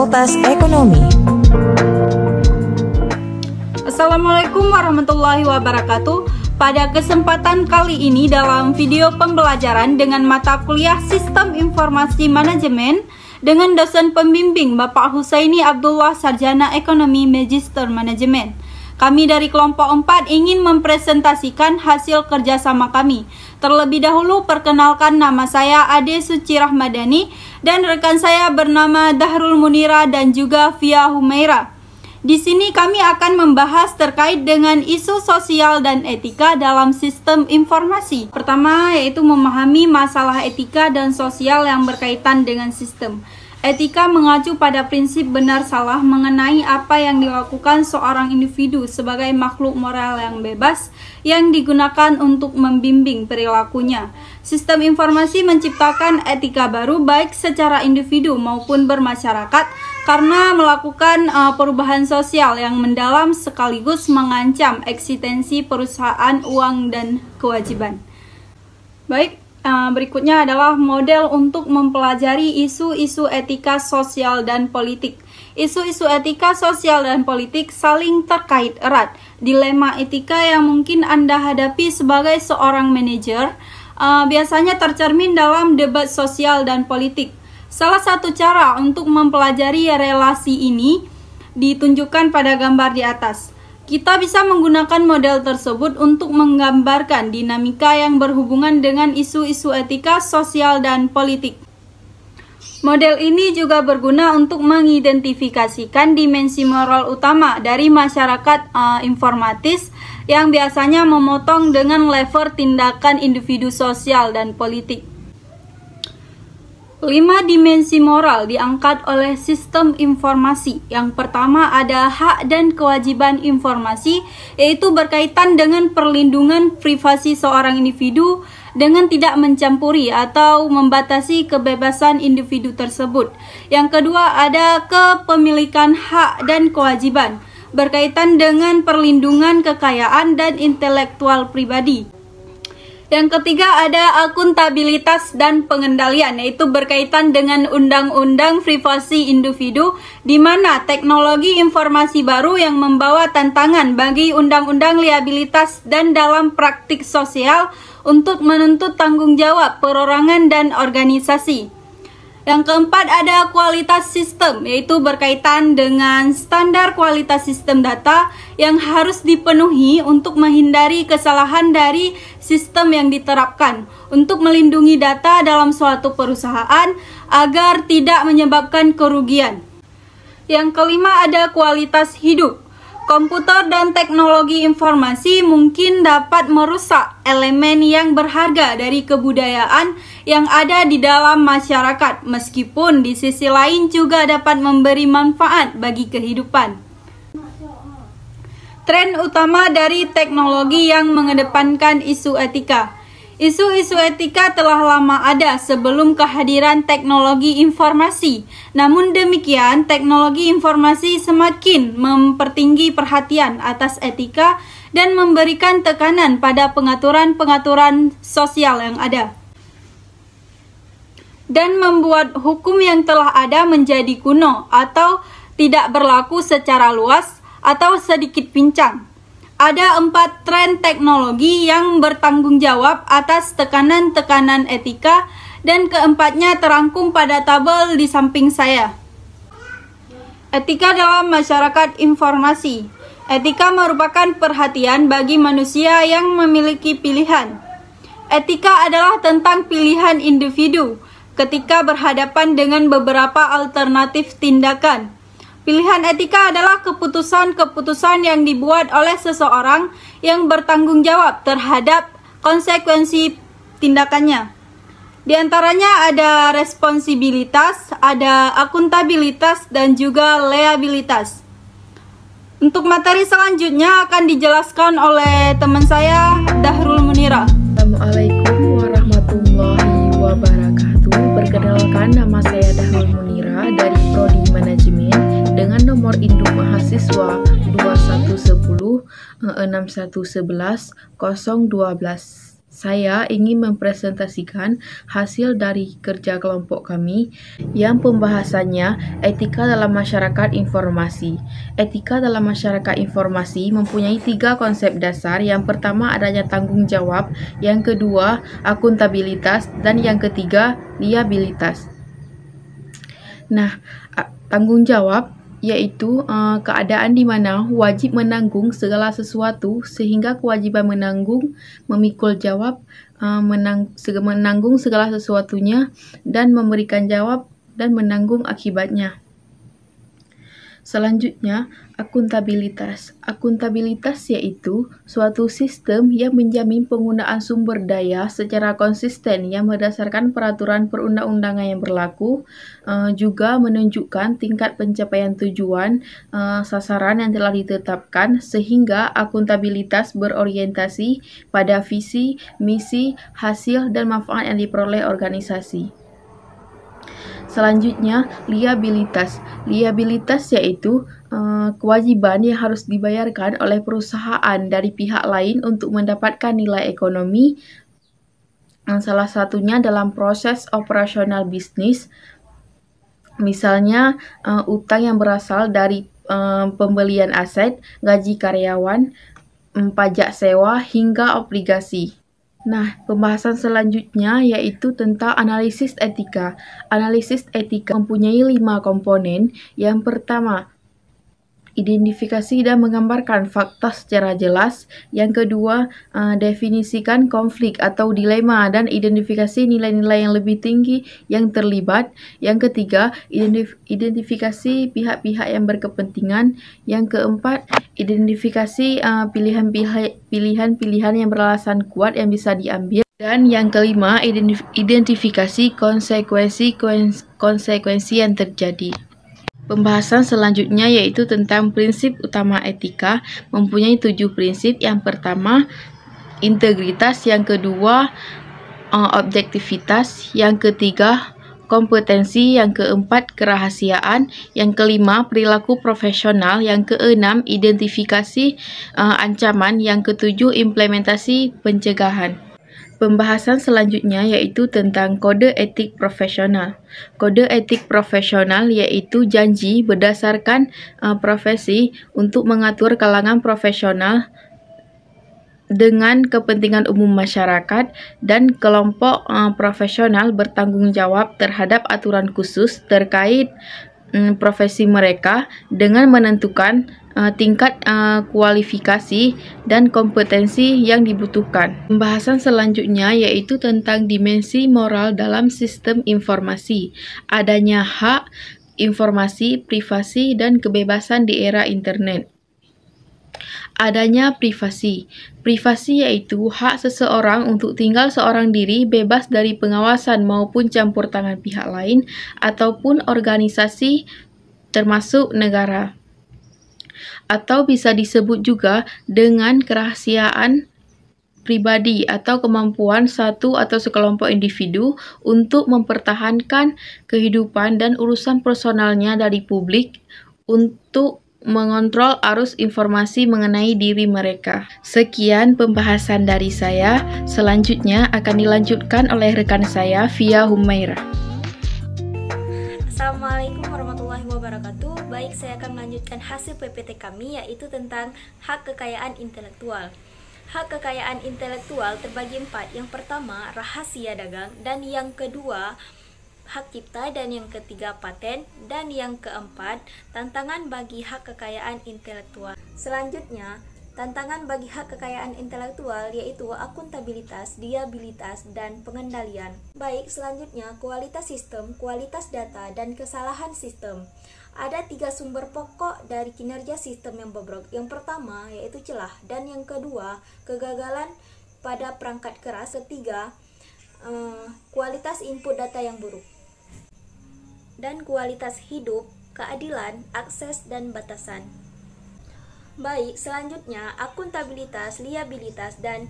Fakultas Ekonomi. Assalamualaikum warahmatullahi wabarakatuh. Pada kesempatan kali ini dalam video pembelajaran dengan mata kuliah Sistem Informasi Manajemen dengan dosen pembimbing Bapak Husaini Abdullah Sarjana Ekonomi Magister Manajemen. Kami dari kelompok 4 ingin mempresentasikan hasil kerjasama kami. Terlebih dahulu perkenalkan, nama saya Ade Suci Rahmadani dan rekan saya bernama Dahrul Munira dan juga Fia Humaira. Di sini kami akan membahas terkait dengan isu sosial dan etika dalam sistem informasi. Pertama yaitu memahami masalah etika dan sosial yang berkaitan dengan sistem. Etika mengacu pada prinsip benar salah mengenai apa yang dilakukan seorang individu sebagai makhluk moral yang bebas yang digunakan untuk membimbing perilakunya. Sistem informasi menciptakan etika baru baik secara individu maupun bermasyarakat karena melakukan perubahan sosial yang mendalam sekaligus mengancam eksistensi perusahaan, uang, dan kewajiban. Baik. Berikutnya adalah model untuk mempelajari isu-isu etika sosial dan politik. Isu-isu etika sosial dan politik saling terkait erat. Dilema etika yang mungkin Anda hadapi sebagai seorang manajer biasanya tercermin dalam debat sosial dan politik. Salah satu cara untuk mempelajari relasi ini ditunjukkan pada gambar di atas. Kita bisa menggunakan model tersebut untuk menggambarkan dinamika yang berhubungan dengan isu-isu etika, sosial, dan politik. Model ini juga berguna untuk mengidentifikasikan dimensi moral utama dari masyarakat informatis yang biasanya memotong dengan level tindakan individu sosial dan politik. 5 dimensi moral diangkat oleh sistem informasi. Yang pertama ada hak dan kewajiban informasi, yaitu berkaitan dengan perlindungan privasi seorang individu dengan tidak mencampuri atau membatasi kebebasan individu tersebut. Yang kedua ada kepemilikan hak dan kewajiban, berkaitan dengan perlindungan kekayaan dan intelektual pribadi. Yang ketiga ada akuntabilitas dan pengendalian, yaitu berkaitan dengan undang-undang privasi individu, di mana teknologi informasi baru yang membawa tantangan bagi undang-undang liabilitas dan dalam praktik sosial untuk menuntut tanggung jawab perorangan dan organisasi. Yang keempat ada kualitas sistem, yaitu berkaitan dengan standar kualitas sistem data yang harus dipenuhi untuk menghindari kesalahan dari sistem yang diterapkan untuk melindungi data dalam suatu perusahaan agar tidak menyebabkan kerugian. Yang kelima ada kualitas hidup. Komputer dan teknologi informasi mungkin dapat merusak elemen yang berharga dari kebudayaan yang ada di dalam masyarakat, meskipun di sisi lain juga dapat memberi manfaat bagi kehidupan. Tren utama dari teknologi yang mengedepankan isu etika. Isu-isu etika telah lama ada sebelum kehadiran teknologi informasi. Namun demikian, teknologi informasi semakin mempertinggi perhatian atas etika dan memberikan tekanan pada pengaturan-pengaturan sosial yang ada, dan membuat hukum yang telah ada menjadi kuno atau tidak berlaku secara luas atau sedikit pincang. Ada 4 tren teknologi yang bertanggung jawab atas tekanan-tekanan etika dan keempatnya terangkum pada tabel di samping saya. Etika dalam masyarakat informasi. Etika merupakan perhatian bagi manusia yang memiliki pilihan. Etika adalah tentang pilihan individu ketika berhadapan dengan beberapa alternatif tindakan. Pilihan etika adalah keputusan-keputusan yang dibuat oleh seseorang yang bertanggung jawab terhadap konsekuensi tindakannya. Di antaranya ada responsibilitas, ada akuntabilitas, dan juga liabilitas. Untuk materi selanjutnya akan dijelaskan oleh teman saya, Dahrul Munira. Assalamualaikum warahmatullahi wabarakatuh. Perkenalkan, nama saya Dahrul Munira dari Prodi Manajemen dengan nomor induk mahasiswa 2110 6111 012. Saya ingin mempresentasikan hasil dari kerja kelompok kami yang pembahasannya etika dalam masyarakat informasi. Etika dalam masyarakat informasi mempunyai 3 konsep dasar. Yang pertama adanya tanggung jawab, yang kedua akuntabilitas, dan yang ketiga liabilitas. Nah, tanggung jawab yaitu keadaan di mana wajib menanggung segala sesuatu sehingga kewajiban menanggung, memikul jawab, menanggung segala sesuatunya dan memberikan jawab dan menanggung akibatnya. Selanjutnya, akuntabilitas. Akuntabilitas yaitu suatu sistem yang menjamin penggunaan sumber daya secara konsisten yang berdasarkan peraturan perundang-undangan yang berlaku, juga menunjukkan tingkat pencapaian tujuan, sasaran yang telah ditetapkan, sehingga akuntabilitas berorientasi pada visi, misi, hasil, dan manfaat yang diperoleh organisasi. Selanjutnya, liabilitas. Liabilitas yaitu kewajiban yang harus dibayarkan oleh perusahaan dari pihak lain untuk mendapatkan nilai ekonomi, salah satunya dalam proses operasional bisnis, misalnya utang yang berasal dari pembelian aset, gaji karyawan, pajak sewa, hingga obligasi. Nah, pembahasan selanjutnya yaitu tentang analisis etika. Analisis etika mempunyai 5 komponen. Yang pertama, identifikasi dan menggambarkan fakta secara jelas. Yang kedua, definisikan konflik atau dilema dan identifikasi nilai-nilai yang lebih tinggi yang terlibat. Yang ketiga, identifikasi pihak-pihak yang berkepentingan. Yang keempat, identifikasi pilihan-pilihan yang beralasan kuat yang bisa diambil. Dan yang kelima, identifikasi konsekuensi yang terjadi. Pembahasan selanjutnya yaitu tentang prinsip utama etika, mempunyai 7 prinsip. Yang pertama, integritas. Yang kedua, objektivitas. Yang ketiga, kompetensi. Yang keempat, kerahasiaan. Yang kelima, perilaku profesional. Yang keenam, identifikasi ancaman. Yang ketujuh, implementasi pencegahan. Pembahasan selanjutnya yaitu tentang kode etik profesional. Kode etik profesional yaitu janji berdasarkan profesi untuk mengatur kalangan profesional dengan kepentingan umum masyarakat, dan kelompok profesional bertanggung jawab terhadap aturan khusus terkait profesi mereka dengan menentukan tingkat kualifikasi dan kompetensi yang dibutuhkan. Pembahasan selanjutnya yaitu tentang dimensi moral dalam sistem informasi. Adanya hak informasi, privasi, dan kebebasan di era internet. Adanya privasi. Privasi yaitu hak seseorang untuk tinggal seorang diri bebas dari pengawasan maupun campur tangan pihak lain ataupun organisasi termasuk negara. Atau bisa disebut juga dengan kerahasiaan pribadi atau kemampuan satu atau sekelompok individu untuk mempertahankan kehidupan dan urusan personalnya dari publik untuk mengontrol arus informasi mengenai diri mereka. Sekian pembahasan dari saya. Selanjutnya akan dilanjutkan oleh rekan saya, Fia Humaira. Assalamualaikum warahmatullahi wabarakatuh. Baik, saya akan melanjutkan hasil PPT kami yaitu tentang hak kekayaan intelektual. Hak kekayaan intelektual terbagi 4. Yang pertama, rahasia dagang, dan yang kedua, hak cipta, dan yang ketiga, paten, dan yang keempat, tantangan bagi hak kekayaan intelektual. Selanjutnya, tantangan bagi hak kekayaan intelektual yaitu akuntabilitas, liabilitas, dan pengendalian. Baik, selanjutnya kualitas sistem, kualitas data, dan kesalahan sistem. Ada 3 sumber pokok dari kinerja sistem yang bobrok. Yang pertama yaitu celah, dan yang kedua kegagalan pada perangkat keras. Ketiga, kualitas input data yang buruk. Dan kualitas hidup, keadilan, akses, dan batasan. Baik, selanjutnya akuntabilitas, liabilitas, dan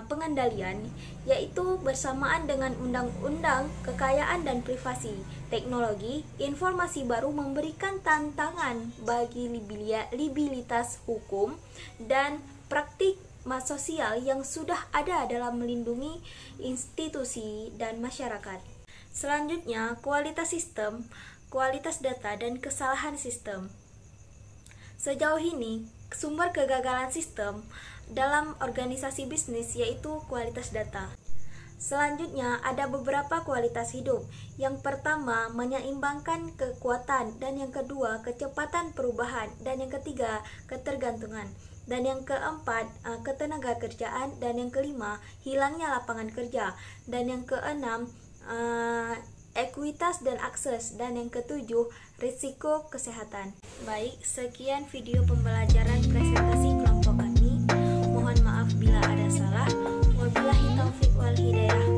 pengendalian yaitu bersamaan dengan Undang-Undang Kekayaan dan Privasi Teknologi. Informasi baru memberikan tantangan bagi liabilitas hukum dan praktik sosial yang sudah ada dalam melindungi institusi dan masyarakat. Selanjutnya, kualitas sistem, kualitas data, dan kesalahan sistem. Sejauh ini, sumber kegagalan sistem dalam organisasi bisnis yaitu kualitas data. Selanjutnya, ada beberapa kualitas hidup. Yang pertama, menyeimbangkan kekuatan, dan yang kedua, kecepatan perubahan, dan yang ketiga, ketergantungan, dan yang keempat, ketenagakerjaan, dan yang kelima, hilangnya lapangan kerja, dan yang keenam, ekuitas dan akses, dan yang ketujuh, risiko kesehatan. Baik, sekian video pembelajaran presentasi kelompok kami. Mohon maaf bila ada salah. Wabillahi taufiq wal hidayah.